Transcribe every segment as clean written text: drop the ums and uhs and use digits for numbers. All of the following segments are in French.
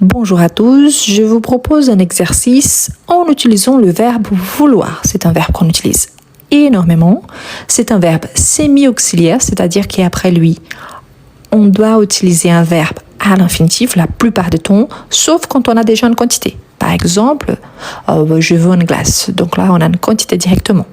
Bonjour à tous, je vous propose un exercice en utilisant le verbe vouloir. C'est un verbe qu'on utilise énormément. C'est un verbe semi-auxiliaire, c'est-à-dire qu'après lui, on doit utiliser un verbe à l'infinitif la plupart du temps, sauf quand on a déjà une quantité. Par exemple, je veux une glace. Donc là, on a une quantité directement.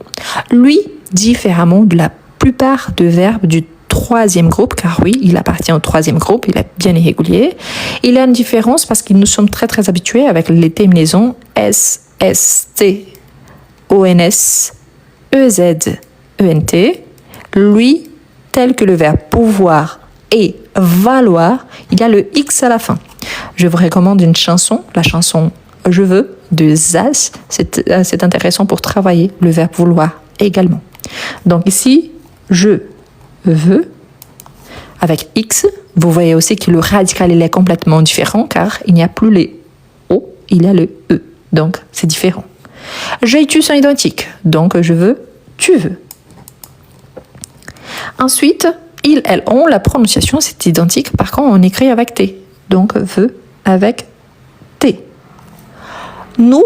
Lui, différemment de la plupart des verbes du troisième groupe, car oui, il appartient au troisième groupe, il est bien irrégulier. Il y a une différence parce que nous sommes très habitués avec les terminaisons S, S, T, O, N, S, E, Z, E, N, T. Lui, tel que le verbe pouvoir et valoir, il y a le X à la fin. Je vous recommande une chanson, la chanson Je veux de Zaz. C'est intéressant pour travailler le verbe vouloir également. Donc ici, je veux avec X. Vous voyez aussi que le radical il est complètement différent car il n'y a plus les O, il y a le E. Donc c'est différent. Je et tu sont identiques. Donc je veux, tu veux. Ensuite, ils, elles, ont, la prononciation c'est identique. Par contre, on écrit avec T. Donc veux avec T. Nous,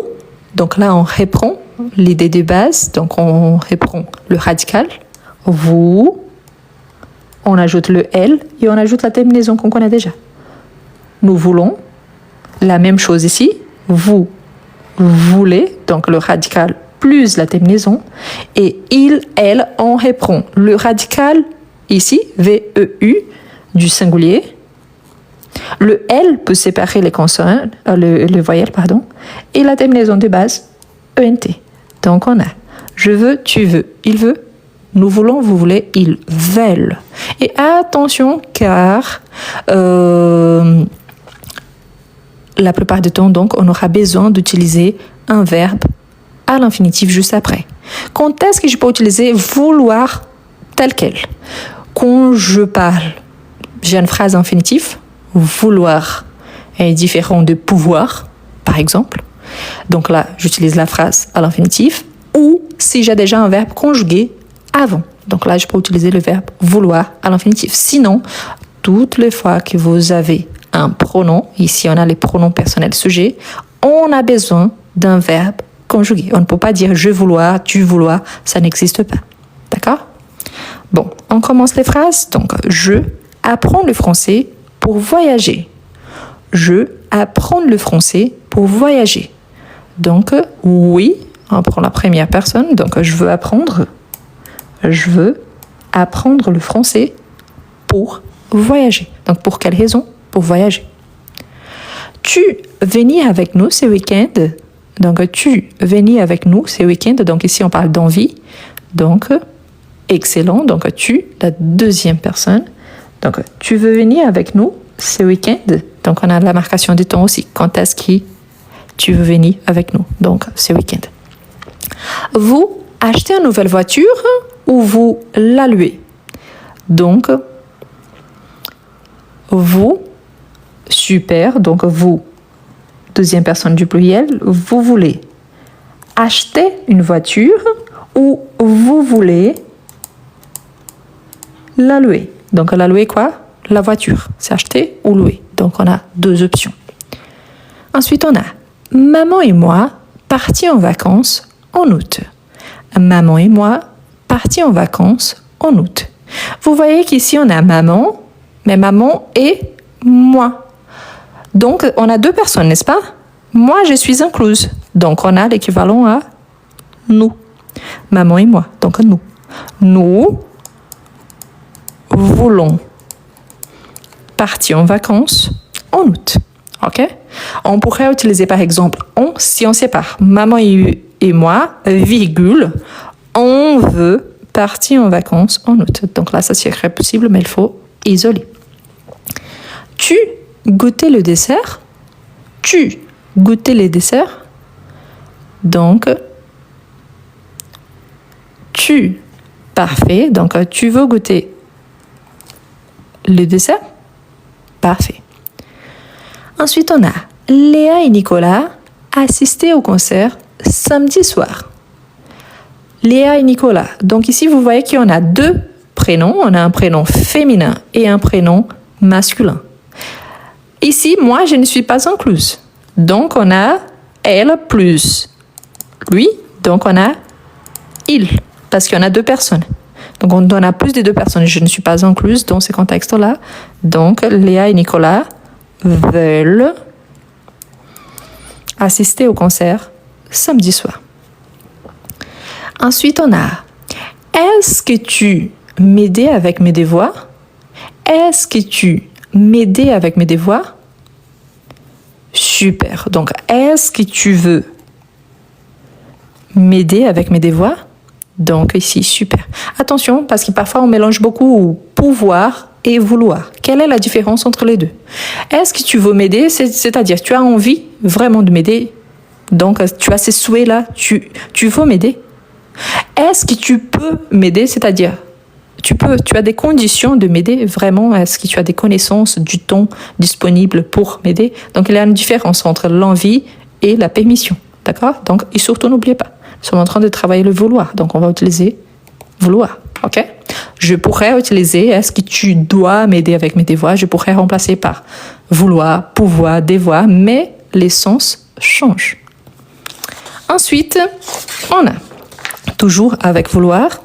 donc là on reprend l'idée de base. Donc on reprend le radical. Vous, on ajoute le L et on ajoute la terminaison qu'on connaît déjà. Nous voulons, la même chose ici, vous voulez, donc le radical plus la terminaison, et il, elle, on reprend le radical ici, V-E-U, du singulier. Le L peut séparer les consonnes, les voyelles, pardon, et la terminaison de base, E-N-T. Donc on a je veux, tu veux, il veut, nous voulons, vous voulez, ils veulent. Et attention, car la plupart du temps, donc, on aura besoin d'utiliser un verbe à l'infinitif juste après. Quand est-ce que je peux utiliser vouloir tel quel? Quand je parle, j'ai une phrase infinitive, vouloir est différent de pouvoir, par exemple. Donc là, j'utilise la phrase à l'infinitif. Ou si j'ai déjà un verbe conjugué avant. Donc là, je peux utiliser le verbe vouloir à l'infinitif. Sinon, toutes les fois que vous avez un pronom, ici on a les pronoms personnels sujets, on a besoin d'un verbe conjugué. On ne peut pas dire je vouloir, tu vouloir, ça n'existe pas. D'accord? Bon, on commence les phrases. Donc, je apprends le français pour voyager. Je apprends le français pour voyager. Donc, oui, on prend la première personne. Donc, je veux apprendre le français pour voyager. Donc, pour quelle raison? Pour voyager. Tu venir avec nous ce week-end. Donc, tu venir avec nous ce week-end. Donc, ici, on parle d'envie. Donc, excellent. Donc, tu, la deuxième personne. Donc, tu veux venir avec nous ce week-end. Donc, on a la marcation du temps aussi. Quand est-ce que tu veux venir avec nous? Donc, ce week-end. Vous achetez une nouvelle voiture ou vous la louez. Donc, vous, super, donc vous, deuxième personne du pluriel, vous voulez acheter une voiture ou vous voulez la louer. Donc, la louer quoi? La voiture. C'est acheter ou louer. Donc, on a deux options. Ensuite, on a maman et moi partis en vacances en août. Maman et moi partis en vacances en août. Vous voyez qu'ici, on a maman, mais maman et moi. Donc, on a deux personnes, n'est-ce pas? Moi, je suis incluse. Donc, on a l'équivalent à nous. Maman et moi. Donc, nous. Nous voulons partir en vacances en août. OK? On pourrait utiliser, par exemple, on si on sépare. Maman et moi, virgule, on veut partir en vacances en août. Donc là, ça serait possible, mais il faut isoler. Tu goûtais le dessert? Tu goûtais les desserts? Donc, tu, parfait. Donc, tu veux goûter le dessert? Parfait. Ensuite, on a Léa et Nicolas assistaient au concert samedi soir. Léa et Nicolas. Donc ici, vous voyez qu'on a deux prénoms. On a un prénom féminin et un prénom masculin. Ici, moi, je ne suis pas incluse. Donc, on a elle plus lui. Donc, on a il, parce qu'il y en a deux personnes. Donc, on a plus de deux personnes. Je ne suis pas incluse dans ces contextes-là. Donc, Léa et Nicolas veulent assister au concert samedi soir. Ensuite, on a est-ce que tu m'aidais avec mes devoirs? Est-ce que tu m'aidais avec mes devoirs? Super. Donc, est-ce que tu veux m'aider avec mes devoirs? Donc, ici, super. Attention, parce que parfois, on mélange beaucoup pouvoir et vouloir. Quelle est la différence entre les deux? Est-ce que tu veux m'aider? C'est-à-dire, tu as envie vraiment de m'aider. Donc, tu as ces souhaits-là. Tu veux m'aider? Est-ce que tu peux m'aider? C'est-à-dire, tu as des conditions de m'aider vraiment. Est-ce que tu as des connaissances, du temps disponible pour m'aider? Donc, il y a une différence entre l'envie et la permission. D'accord? Donc, et surtout, n'oubliez pas, nous sommes en train de travailler le vouloir. Donc, on va utiliser vouloir. OK? Je pourrais utiliser est-ce que tu dois m'aider avec mes devoirs? Je pourrais remplacer par vouloir, pouvoir, devoir, mais les sens changent. Ensuite, on a toujours avec vouloir.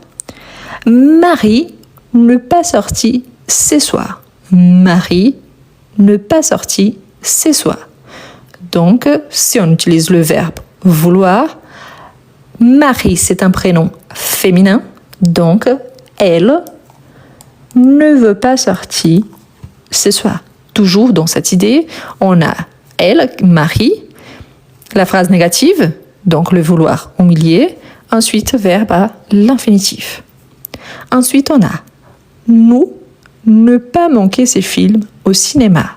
Marie ne pas sortie ce soir. Marie ne pas sortie ce soir. Donc, si on utilise le verbe vouloir, Marie, c'est un prénom féminin. Donc, elle ne veut pas sortir ce soir. Toujours dans cette idée, on a elle, Marie, la phrase négative, donc le vouloir au milieu. Ensuite, verbe à l'infinitif. Ensuite, on a nous ne pas manquer ces films au cinéma.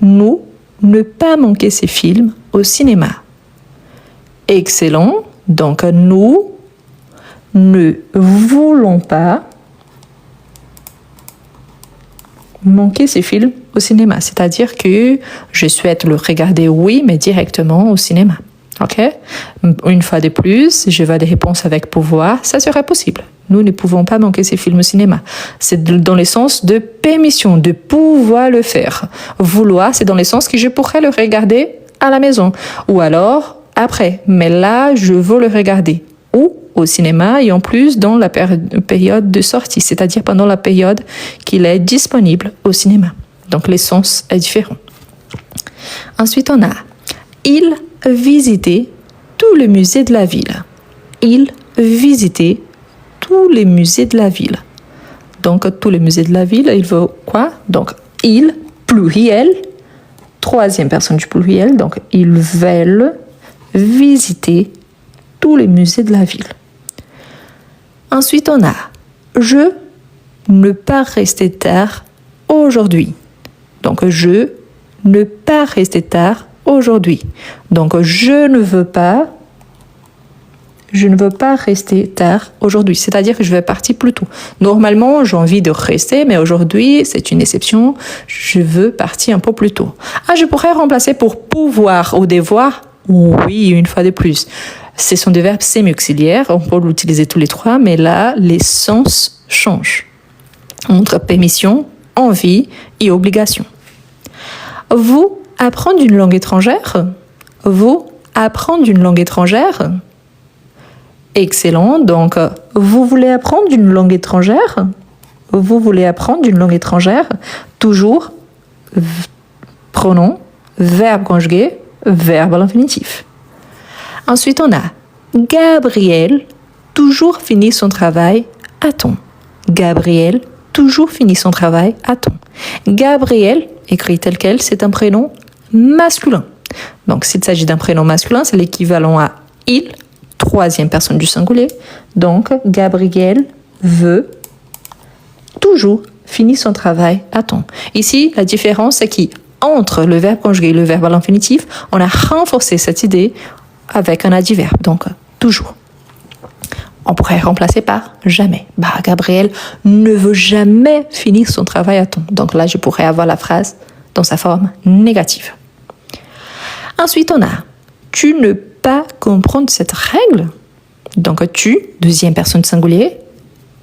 Nous ne pas manquer ces films au cinéma. Excellent. Donc, nous ne voulons pas manquer ces films au cinéma. C'est-à-dire que je souhaite le regarder, oui, mais directement au cinéma. OK? Une fois de plus, je veux des réponses avec pouvoir. Ça serait possible. Nous ne pouvons pas manquer ces films au cinéma. C'est dans le sens de permission, de pouvoir le faire. Vouloir, c'est dans le sens que je pourrais le regarder à la maison. Ou alors, après. Mais là, je veux le regarder. Ou au cinéma et en plus dans la période de sortie, c'est-à-dire pendant la période qu'il est disponible au cinéma. Donc, l'essence est différent. Ensuite, on a il visitait tous les musées de la ville. Il visitait tous les musées de la ville. Donc, tous les musées de la ville, il veut quoi? Donc, il, pluriel, troisième personne du pluriel. Donc, ils veulent visiter tous les musées de la ville. Ensuite, on a je ne pas rester tard aujourd'hui. Donc, je ne pas rester tard aujourd'hui. Donc, je ne veux pas rester tard aujourd'hui. C'est-à-dire que je vais partir plus tôt. Normalement, j'ai envie de rester, mais aujourd'hui, c'est une exception. Je veux partir un peu plus tôt. Ah, je pourrais remplacer pour pouvoir ou devoir? Oui, une fois de plus. Ce sont des verbes semi-auxiliaires. On peut l'utiliser tous les trois, mais là, les sens changent. Entre permission, envie et obligation. Vous apprendre une langue étrangère? Vous apprendre une langue étrangère? Excellent. Donc, vous voulez apprendre une langue étrangère? Vous voulez apprendre une langue étrangère? Toujours pronom, verbe conjugué, verbe à l'infinitif. Ensuite, on a Gabriel toujours finit son travail à temps. Gabriel toujours finit son travail à temps. Gabriel, écrit tel quel, c'est un prénom masculin. Donc, s'il s'agit d'un prénom masculin, c'est l'équivalent à il, troisième personne du singulier. Donc, Gabriel veut toujours finir son travail à temps. Ici, la différence, c'est qu'entre le verbe conjugué et le verbe à l'infinitif, on a renforcé cette idée avec un adverbe. Donc, toujours. On pourrait remplacer par jamais. Gabriel ne veut jamais finir son travail à temps. Donc là, je pourrais avoir la phrase dans sa forme négative. Ensuite, on a tu ne pas comprendre cette règle. Donc tu, deuxième personne singulier,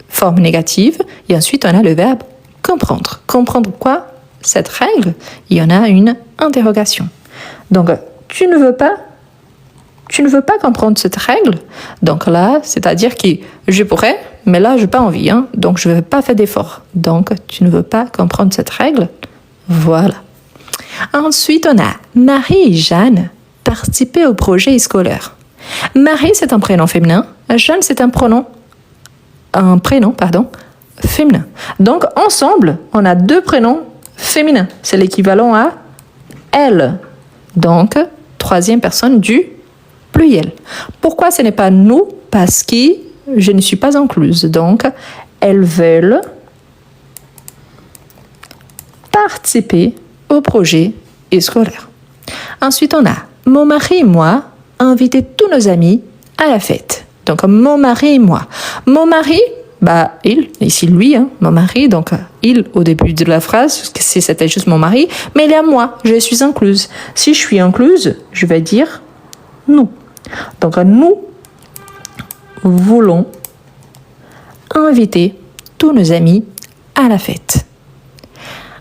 forme négative. Et ensuite, on a le verbe comprendre. Comprendre quoi? cette règle, il y en a une interrogation. Donc, tu ne veux pas comprendre cette règle. Donc là, c'est-à-dire que je pourrais, mais là, je n'ai pas envie. Donc, je ne vais pas faire d'effort. Donc, tu ne veux pas comprendre cette règle. Voilà. Ensuite, on a Marie et Jeanne participer au projet scolaire. Marie, c'est un prénom féminin. Jeanne, c'est un prénom féminin. Donc, ensemble, on a deux prénoms féminins. C'est l'équivalent à elle. Donc, troisième personne du pluriel. Pourquoi ce n'est pas nous? Parce que je ne suis pas incluse. Donc, elles veulent participer au projet scolaire. Ensuite, on a mon mari et moi inviter tous nos amis à la fête. Donc, mon mari et moi. Mon mari, il, ici lui, mon mari, donc il au début de la phrase, si c'était juste mon mari, mais il y a moi, je suis incluse. Si je suis incluse, je vais dire nous. Donc, nous voulons inviter tous nos amis à la fête.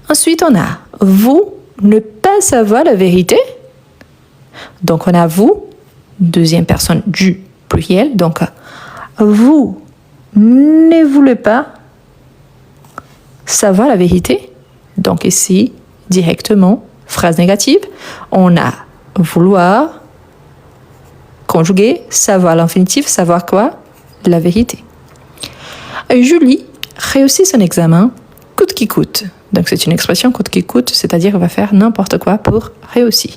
Ensuite, on a vous ne pas savoir la vérité. Donc, on a vous, deuxième personne du pluriel. Donc, vous ne voulez pas savoir la vérité. Donc, ici, directement, phrase négative, on a vouloir, conjugué, savoir l'infinitif, savoir quoi? La vérité. Julie réussit son examen coûte qui coûte. Donc, c'est une expression coûte qui coûte, c'est-à-dire va faire n'importe quoi pour réussir.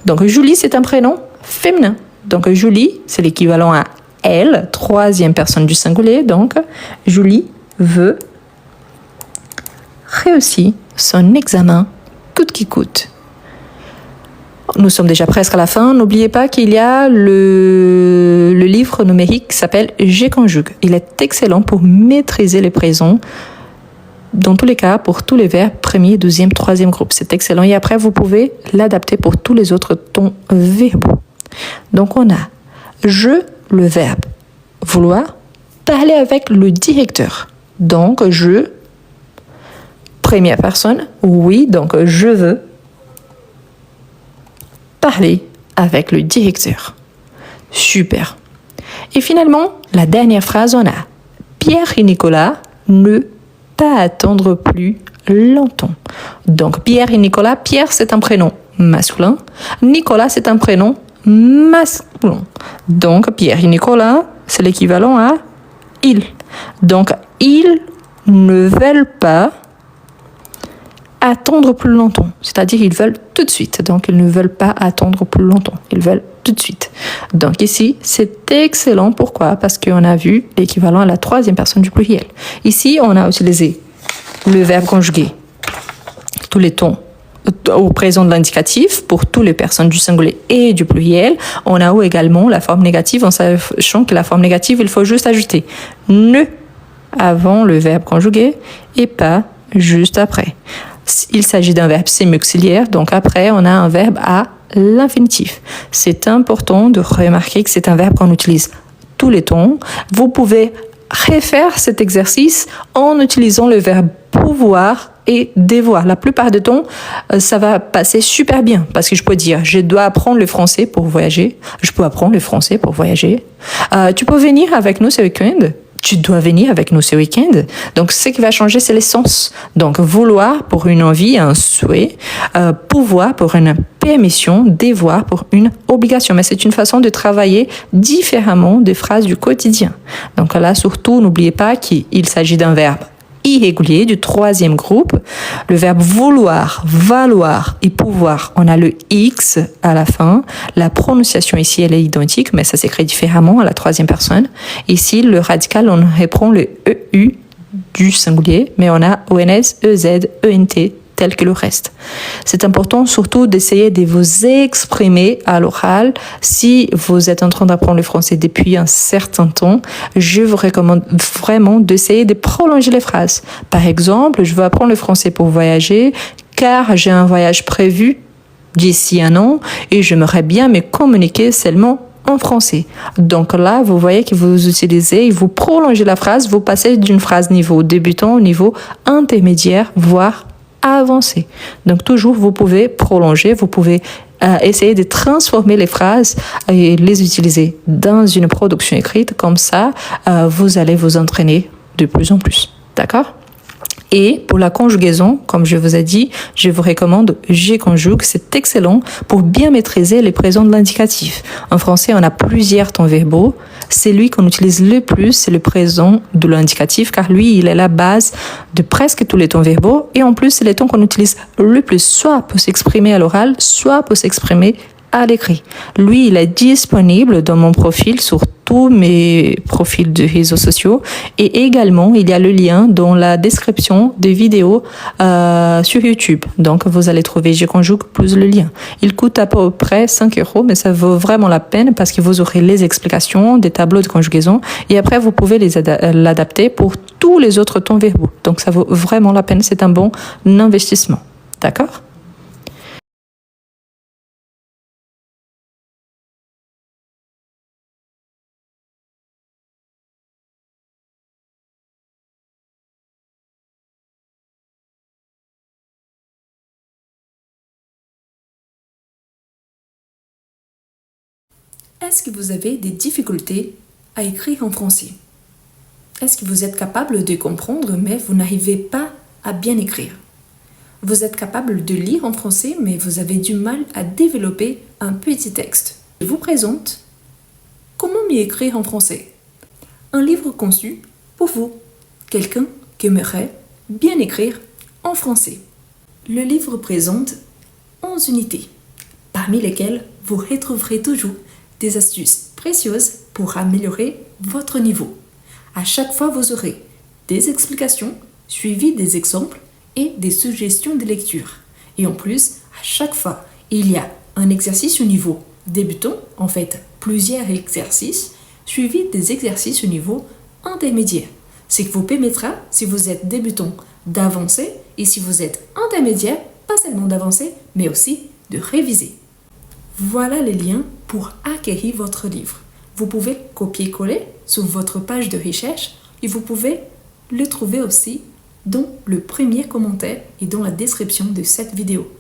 Donc, Julie, c'est un prénom féminin. Donc, Julie, c'est l'équivalent à elle, troisième personne du singulier. Donc, Julie veut réussir son examen coûte qui coûte. Nous sommes déjà presque à la fin. N'oubliez pas qu'il y a le livre numérique qui s'appelle Je conjugue. Il est excellent pour maîtriser les présents. Dans tous les cas, pour tous les verbes, premier, deuxième, troisième groupe. C'est excellent. Et après, vous pouvez l'adapter pour tous les autres tons verbaux. Donc, on a je, le verbe vouloir, parler avec le directeur. Donc, je, première personne, oui, donc je veux parler avec le directeur. Super. Et finalement, la dernière phrase, on a Pierre et Nicolas ne pas attendre plus longtemps. Donc, Pierre et Nicolas, Pierre, c'est un prénom masculin. Nicolas, c'est un prénom masculin. Donc, Pierre et Nicolas, c'est l'équivalent à ils. Donc, ils ne veulent pas attendre plus longtemps. C'est-à-dire, ils veulent tout de suite. Donc, ils ne veulent pas attendre plus longtemps. Ils veulent tout de suite. Donc, ici, c'est excellent. Pourquoi? Parce qu'on a vu l'équivalent à la troisième personne du pluriel. Ici, on a utilisé le verbe conjugué, tous les tons au présent de l'indicatif pour toutes les personnes du singulier et du pluriel. On a également la forme négative en sachant que la forme négative, il faut juste ajouter ne avant le verbe conjugué et pas juste après. Il s'agit d'un verbe semi-auxiliaire, donc après, on a un verbe à l'infinitif. C'est important de remarquer que c'est un verbe qu'on utilise tous les temps. Vous pouvez refaire cet exercice en utilisant le verbe pouvoir et devoir. La plupart du temps, ça va passer super bien parce que je peux dire, je dois apprendre le français pour voyager. Je peux apprendre le français pour voyager. Tu peux venir avec nous ce week-end. Tu dois venir avec nous ce week-end. Donc, ce qui va changer, c'est les sens. Donc, vouloir pour une envie, un souhait. Pouvoir pour une permission. Devoir pour une obligation. Mais c'est une façon de travailler différemment des phrases du quotidien. Donc là, surtout, n'oubliez pas qu'il s'agit d'un verbe irrégulier du troisième groupe. Le verbe vouloir, valoir et pouvoir, on a le X à la fin. La prononciation ici, elle est identique, mais ça s'écrit différemment à la troisième personne. Ici, le radical, on reprend le EU du singulier, mais on a ONS, EZ, ENT, tel que le reste. C'est important surtout d'essayer de vous exprimer à l'oral. Si vous êtes en train d'apprendre le français depuis un certain temps, je vous recommande vraiment d'essayer de prolonger les phrases. Par exemple, je veux apprendre le français pour voyager car j'ai un voyage prévu d'ici un an et j'aimerais bien me communiquer seulement en français. Donc là, vous voyez que vous utilisez, vous prolongez la phrase, vous passez d'une phrase niveau débutant au niveau intermédiaire, voire avancer. Donc toujours, vous pouvez prolonger, vous pouvez essayer de transformer les phrases et les utiliser dans une production écrite. Comme ça, vous allez vous entraîner de plus en plus. D'accord ? Et pour la conjugaison, comme je vous ai dit, je vous recommande je conjugue. C'est excellent pour bien maîtriser les présents de l'indicatif. En français, on a plusieurs temps verbaux. C'est lui qu'on utilise le plus, c'est le présent de l'indicatif, car lui, il est la base de presque tous les temps verbaux. Et en plus, c'est les temps qu'on utilise le plus, soit pour s'exprimer à l'oral, soit pour s'exprimer à l'écrit. Lui, il est disponible dans mon profil sur tous mes profils de réseaux sociaux et également il y a le lien dans la description des vidéos sur YouTube. Donc vous allez trouver je conjugue plus le lien. Il coûte à peu près 5 €, mais ça vaut vraiment la peine parce que vous aurez les explications, des tableaux de conjugaison et après vous pouvez l'adapter pour tous les autres temps verbaux. Donc ça vaut vraiment la peine, c'est un bon investissement. D'accord ? Est-ce que vous avez des difficultés à écrire en français? Est-ce que vous êtes capable de comprendre mais vous n'arrivez pas à bien écrire? Vous êtes capable de lire en français mais vous avez du mal à développer un petit texte. Je vous présente Comment mieux écrire en français? Un livre conçu pour vous, quelqu'un qui aimerait bien écrire en français. Le livre présente 11 unités, parmi lesquelles vous retrouverez toujours des astuces précieuses pour améliorer votre niveau. À chaque fois, vous aurez des explications suivies des exemples et des suggestions de lecture. Et en plus, à chaque fois, il y a un exercice au niveau débutant, en fait plusieurs exercices, suivis des exercices au niveau intermédiaire. Ce qui vous permettra, si vous êtes débutant, d'avancer et si vous êtes intermédiaire, pas seulement d'avancer, mais aussi de réviser. Voilà les liens pour acquérir votre livre. Vous pouvez copier-coller sur votre page de recherche et vous pouvez le trouver aussi dans le premier commentaire et dans la description de cette vidéo.